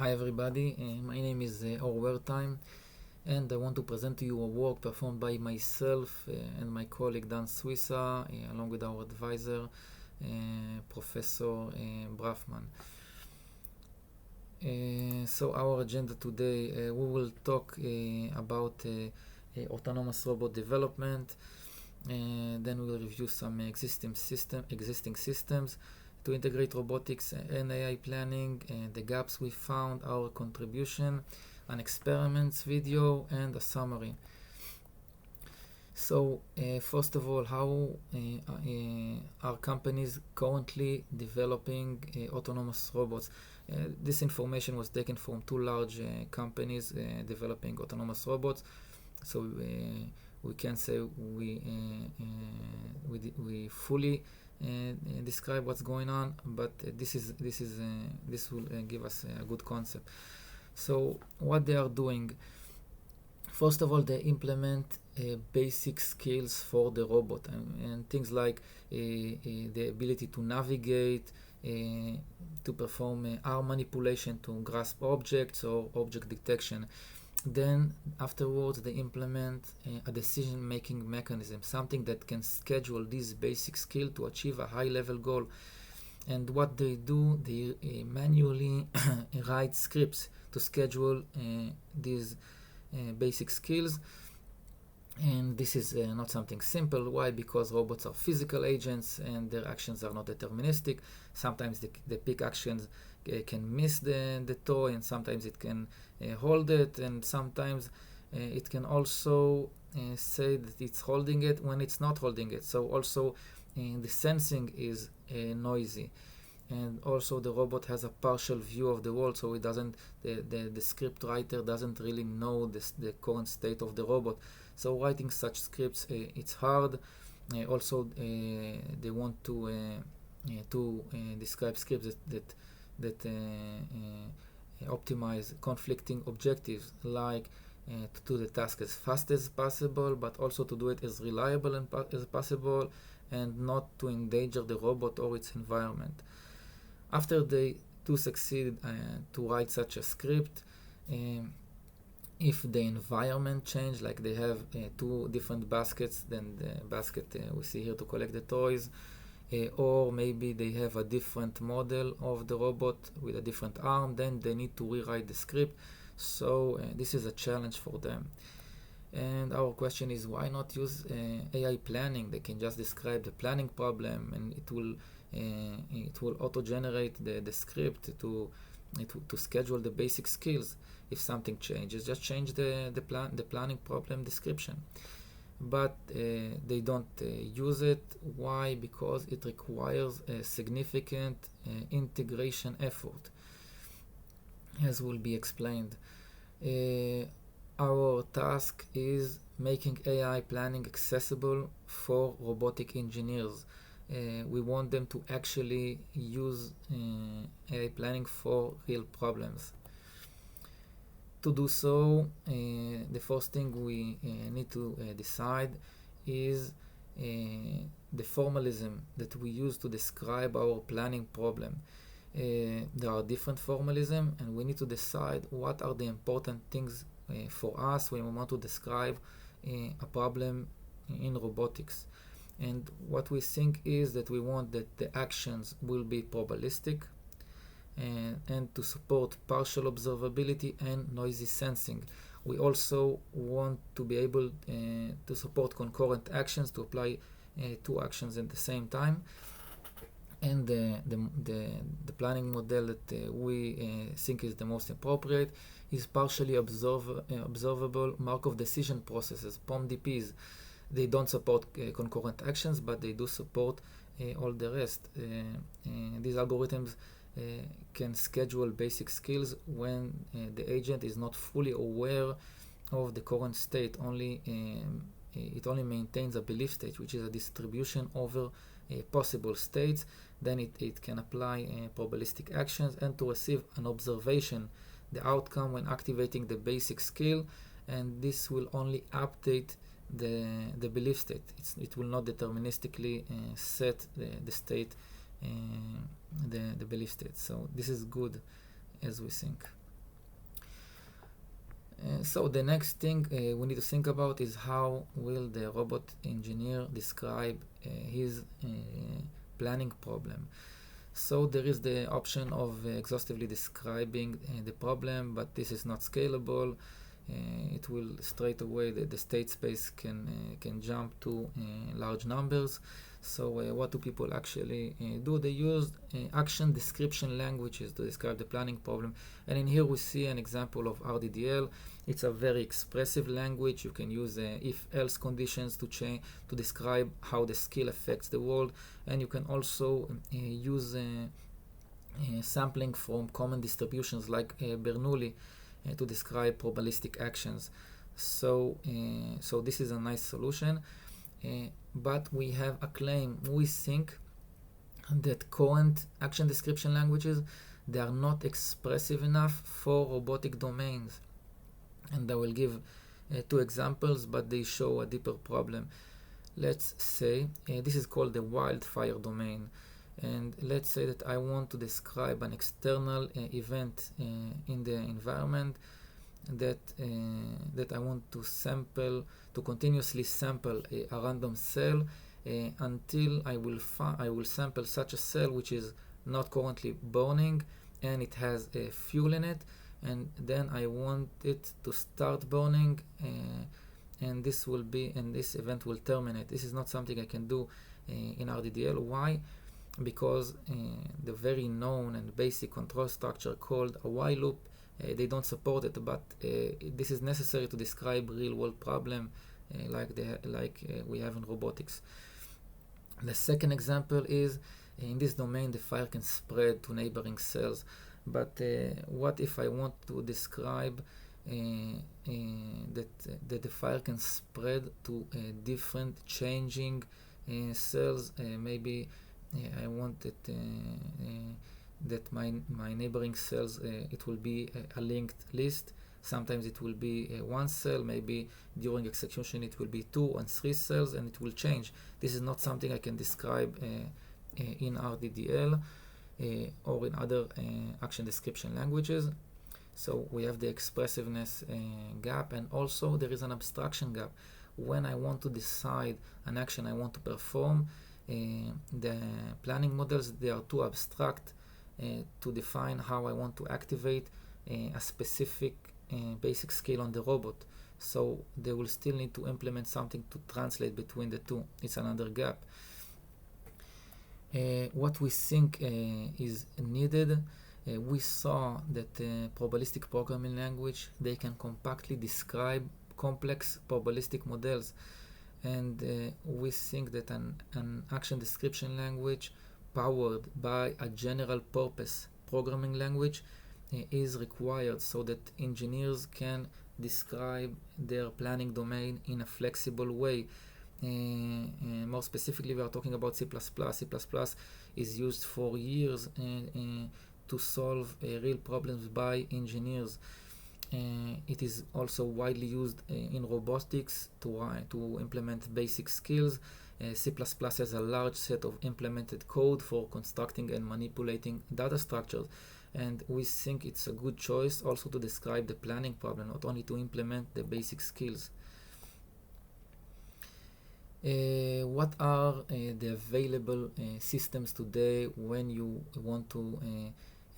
Hi everybody, my name is Overtime, and I want to present to you a work performed by myself and my colleague Dan Swissa, along with our advisor, Professor Brafman. So our agenda today, we will talk about autonomous robot development, then we will review some existing systems to integrate robotics and AI planning, the gaps we found, our contribution, an experiments video, and a summary. So first of all, how are companies currently developing autonomous robots? This information was taken from two large companies developing autonomous robots. So we can say we fully describe what's going on, but this will give us a good concept. So what they are doing, first of all, they implement basic skills for the robot, and things like the ability to navigate, to perform arm manipulation to grasp objects or object detection. Then afterwards they implement a decision-making mechanism, something that can schedule this basic skill to achieve a high-level goal. And what they do, they manually write scripts to schedule these basic skills. And this is not something simple. Why? Because robots are physical agents and their actions are not deterministic. Sometimes the pick actions can miss the toy, and sometimes it can hold it, and sometimes it can also say that it's holding it when it's not holding it. So also the sensing is noisy, and also the robot has a partial view of the world, so it doesn't the script writer doesn't really know the current state of the robot. So writing such scripts, it's hard. Also they want to describe scripts that optimize conflicting objectives, like to do the task as fast as possible, but also to do it as reliable as possible, and not to endanger the robot or its environment. After they do succeed to write such a script, if the environment change, like they have two different baskets than the basket we see here to collect the toys, or maybe they have a different model of the robot with a different arm, then they need to rewrite the script. So this is a challenge for them. And our question is, why not use AI planning? They can just describe the planning problem, and it will auto-generate the script to schedule the basic skills. If something changes, just change the planning problem description. But they don't use it. Why? Because it requires a significant integration effort, as will be explained. Our task is making AI planning accessible for robotic engineers. We want them to actually use AI planning for real problems. To do so, the first thing we need to decide is the formalism that we use to describe our planning problem. There are different formalism, and we need to decide what are the important things for us when we want to describe a problem in robotics. And what we think is that we want that the actions will be probabilistic, and to support partial observability and noisy sensing. We also want to be able to support concurrent actions, to apply two actions at the same time. And the planning model that we think is the most appropriate is partially observable Markov decision processes, POMDPs. They don't support concurrent actions, but they do support all the rest. These algorithms can schedule basic skills when the agent is not fully aware of the current state. It only maintains a belief state, which is a distribution over possible states. Then it can apply probabilistic actions, and to receive an observation, the outcome when activating the basic skill, and this will only update the belief state. It will not deterministically set the state, the belief state. So this is good, as we think. So the next thing we need to think about is how will the robot engineer describe his planning problem. So there is the option of exhaustively describing the problem, but this is not scalable. It will straight away the state space can jump to large numbers. So what do people actually do? They use action description languages to describe the planning problem. And in here we see an example of RDDL. It's a very expressive language. You can use if-else conditions to describe how the skill affects the world. And you can also use sampling from common distributions like Bernoulli to describe probabilistic actions. So this is a nice solution. But we have a claim. We think that current action description languages, they are not expressive enough for robotic domains. And I will give two examples, but they show a deeper problem. Let's say this is called the wildfire domain. And let's say that I want to describe an external event in the environment that I want to continuously sample a random cell until I will sample such a cell which is not currently burning and it has fuel in it, and then I want it to start burning, and this event will terminate. This is not something I can do in RDDL. Why? Because the very known and basic control structure called a while loop, they don't support it, but this is necessary to describe real-world problem like we have in robotics. The second example is in this domain the fire can spread to neighboring cells, but what if I want to describe that the fire can spread to different changing cells? Maybe I want that my neighboring cells, it will be a linked list. Sometimes it will be one cell, maybe during execution it will be 2 and 3 cells, and it will change. This is not something I can describe in RDDL or in other action description languages. So we have the expressiveness gap, and also there is an abstraction gap. When I want to decide an action I want to perform, the planning models, they are too abstract to define how I want to activate a specific basic skill on the robot. So they will still need to implement something to translate between the two. It's another gap. What we think is needed, we saw that probabilistic programming language, they can compactly describe complex probabilistic models, and we think that an action description language powered by a general purpose programming language is required so that engineers can describe their planning domain in a flexible way. More specifically, we are talking about C++. C++ is used for years to solve real problems by engineers. It is also widely used in robotics to implement basic skills. C++ has a large set of implemented code for constructing and manipulating data structures, and we think it's a good choice also to describe the planning problem, not only to implement the basic skills. What are the available systems today when you want to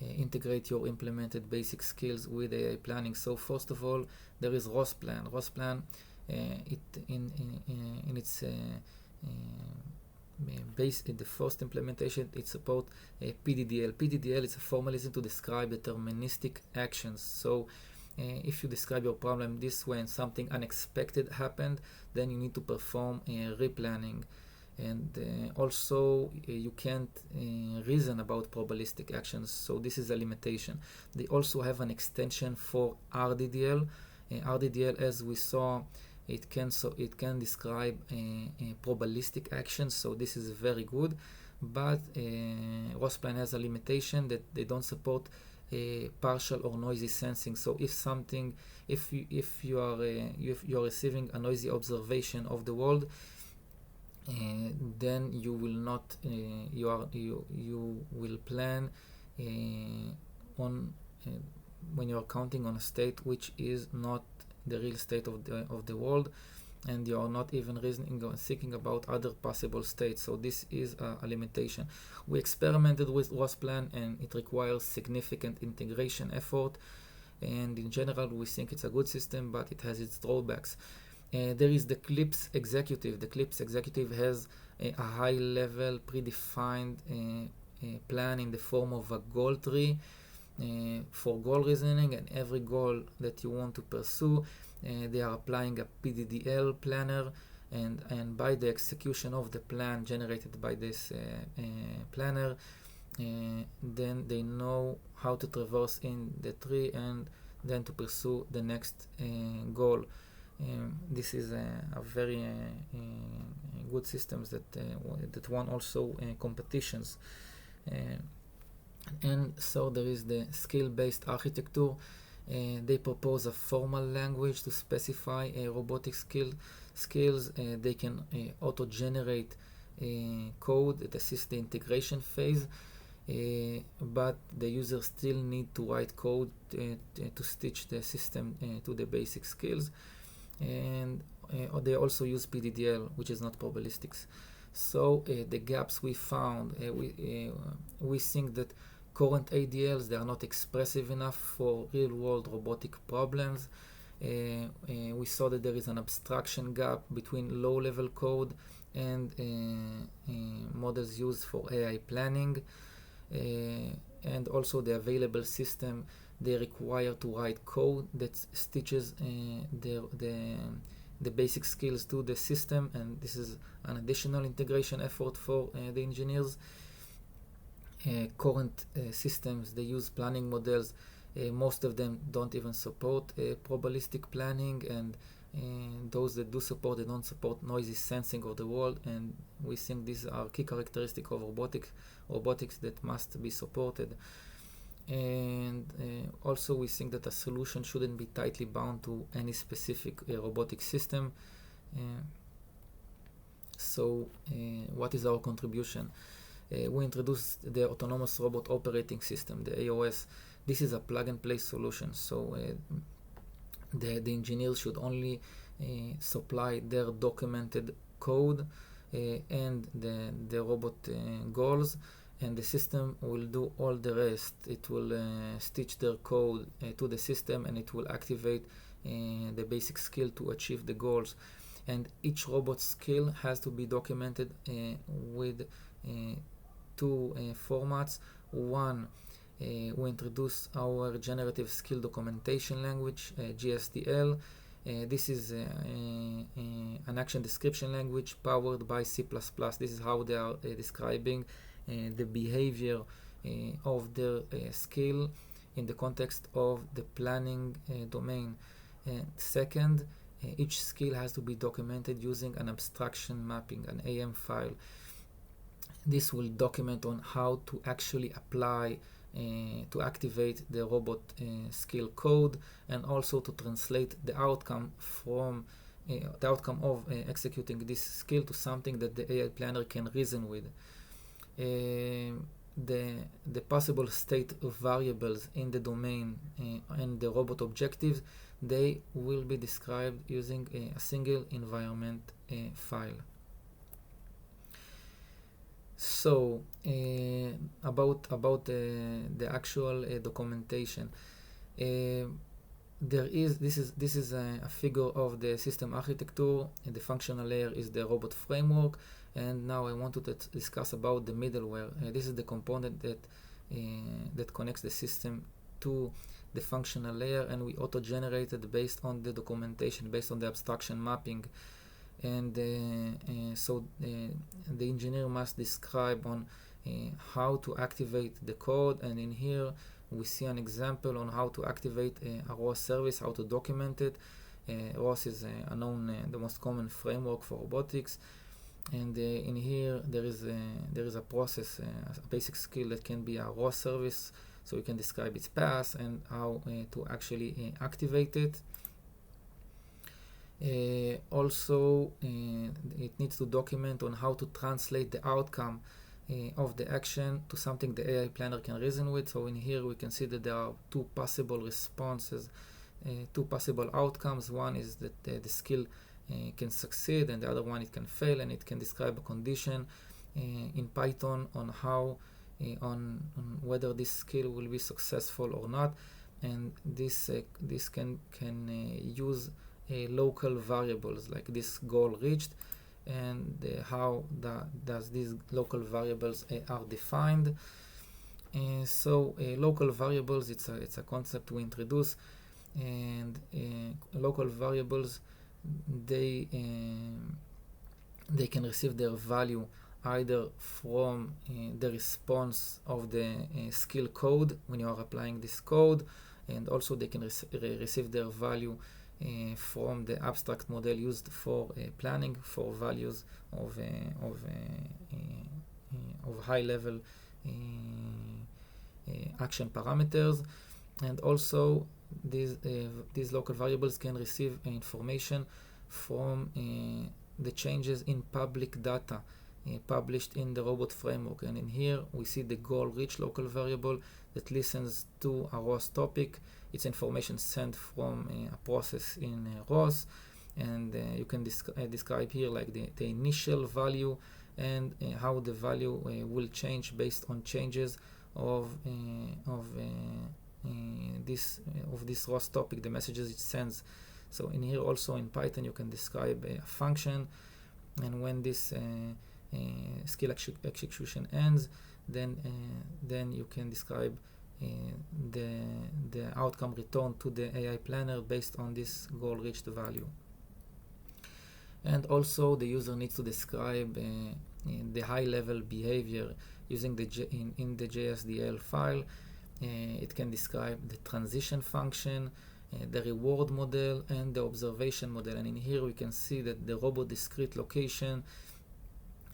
integrate your implemented basic skills with AI planning? So first of all, there is ROSplan. ROSplan, in its the first implementation, it supports PDDL. PDDL is a formalism to describe deterministic actions. So if you describe your problem this way and something unexpected happened, then you need to perform replanning. And also you can't reason about probabilistic actions, so this is a limitation. They also have an extension for RDDL. RDDL, as we saw, it can describe probabilistic actions, so this is very good. But ROSplan has a limitation that they don't support partial or noisy sensing. So if you are receiving a noisy observation of the world, then you will not you will plan on when you are counting on a state which is not the real state of the world, and you are not even reasoning or thinking about other possible states. So this is a limitation. We experimented with ROS plan, and it requires significant integration effort, and in general we think it's a good system, but it has its drawbacks. There is the CLIPS executive. The CLIPS executive has a high level predefined plan in the form of a goal tree for goal reasoning, and every goal that you want to pursue, they are applying a PDDL planner, and by the execution of the plan generated by this planner, then they know how to traverse in the tree and then to pursue the next goal. This is a very good systems that won also competitions. And so there is the skill-based architecture. They propose a formal language to specify robotic skills. They can auto-generate code that assists the integration phase, but the user still need to write code to stitch the system to the basic skills. And they also use PDDL, which is not probabilistics. So the gaps we found, we think that current ADLs, they are not expressive enough for real-world robotic problems. We saw that there is an abstraction gap between low-level code and models used for AI planning. And also the available system, they require to write code that stitches the basic skills to the system, and this is an additional integration effort for the engineers. Current systems, they use planning models. Most of them don't even support probabilistic planning, and those that do support, they don't support noisy sensing of the world, and we think these are key characteristics of robotics that must be supported. And also we think that a solution shouldn't be tightly bound to any specific robotic system. So what is our contribution? We introduced the Autonomous Robot Operating System, the AOS. This is a plug-and-play solution, so the engineers should only supply their documented code and the robot goals, and the system will do all the rest. It will stitch their code to the system, and it will activate the basic skill to achieve the goals. And each robot skill has to be documented with two formats. One, we introduce our generative skill documentation language, GSDL. This is an action description language powered by C++. This is how they are describing the behavior of their skill in the context of the planning domain. Second, each skill has to be documented using an abstraction mapping, an AM file. This will document on how to actually apply to activate the robot skill code, and also to translate the outcome from of executing this skill to something that the AI planner can reason with. The possible state variables in the domain and the robot objectives, they will be described using a single environment file. So about the actual documentation, this is a figure of the system architecture, and the functional layer is the robot framework. And now I want to discuss about the middleware. This is the component that connects the system to the functional layer, and we auto-generated based on the documentation, based on the abstraction mapping. And so the engineer must describe on how to activate the code, and in here we see an example on how to activate a ROS service, how to document it. ROS is the most common framework for robotics, and in here there is a process, a basic skill that can be a ROS service, so you can describe its path and how to actually activate it. Also, it needs to document on how to translate the outcome of the action to something the AI planner can reason with. So in here we can see that there are two possible responses, two possible outcomes. One is that the skill can succeed, and the other one it can fail, and it can describe a condition in Python on how on whether this skill will be successful or not. And this can use local variables like this goal reached, and how does these local variables are defined. So local variables, it's a concept we introduce, and local variables, they can receive their value either from the response of the skill code when you are applying this code, and also they can receive their value from the abstract model used for planning for values of high level action parameters. And also these local variables can receive information from the changes in public data published in the robot framework. And in here we see the goal reach local variable that listens to a ROS topic. It's information sent from a process in ROS, and you can describe here like the initial value and how the value will change based on changes of this ROS topic, the messages it sends. So in here also in Python you can describe a function, and when this skill execution ends, then you can describe the outcome returned to the AI planner based on this goal reached value. And also the user needs to describe the high level behavior using in the JSDL file. It can describe the transition function, the reward model, and the observation model. And in here we can see that the robot discrete location,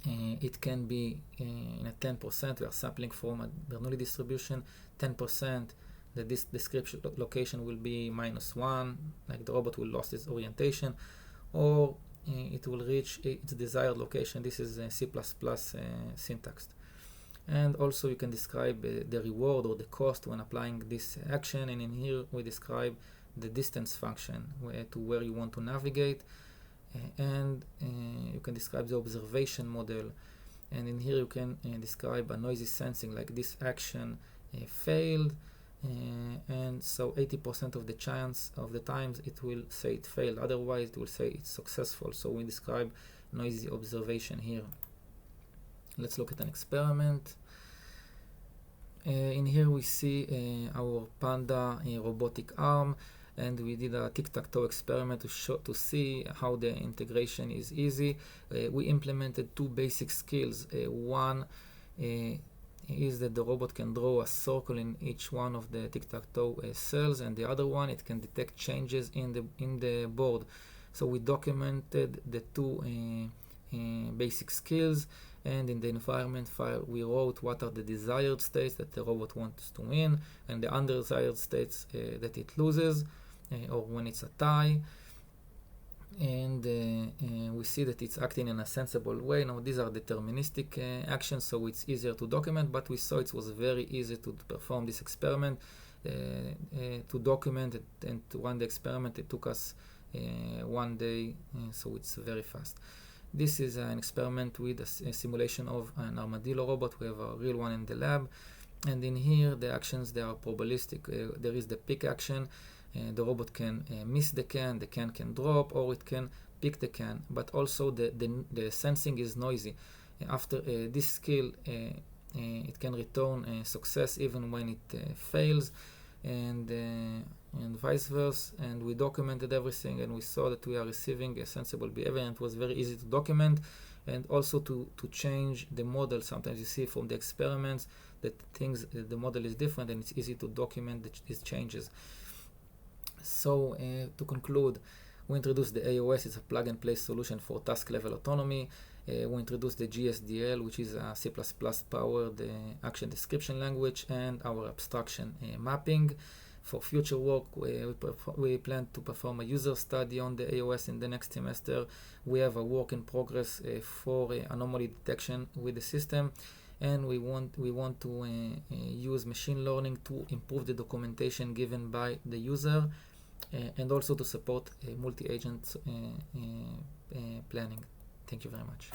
it can be in a 10%. We are sampling from a Bernoulli distribution. 10% that this description location will be -1, like the robot will lose its orientation, or it will reach its desired location. This is C++ syntax. And also you can describe the reward or the cost when applying this action, and in here we describe the distance function to where you want to navigate, and you can describe the observation model, and in here you can describe a noisy sensing, like this action failed, and so 80% of the chance of the times it will say it failed, otherwise it will say it's successful. So we describe noisy observation here. Let's look at an experiment. In here we see our Panda robotic arm, and we did a tic-tac-toe experiment to see how the integration is easy. We implemented two basic skills. One is that the robot can draw a circle in each one of the tic-tac-toe cells, and the other one, it can detect changes in the board. So we documented the two basic skills, and in the environment file we wrote what are the desired states that the robot wants to win, and the undesired states that it loses, or when it's a tie. And we see that it's acting in a sensible way. Now these are deterministic actions, so it's easier to document, but we saw it was very easy to perform this experiment. To document it and to run the experiment, it took us 1 day, so it's very fast. This is an experiment with a simulation of an armadillo robot. We have a real one in the lab, and in here the actions, they are probabilistic. There is the pick action. The robot can miss the can can drop, or it can pick the can, but also the sensing is noisy. After this skill, it can return success even when it fails, and vice versa. And we documented everything, and we saw that we are receiving a sensible behavior, and it was very easy to document, and also to change the model. Sometimes you see from the experiments that the model is different, and it's easy to document these changes. So to conclude, we introduced the AOS. It's a plug-and-play solution for task-level autonomy. We introduced the GSDL, which is a C++ powered action description language, and our abstraction mapping. For future work, we plan to perform a user study on the AOS in the next semester. We have a work in progress for anomaly detection with the system. and we want to use machine learning to improve the documentation given by the user, and also to support multi-agent planning. Thank you very much.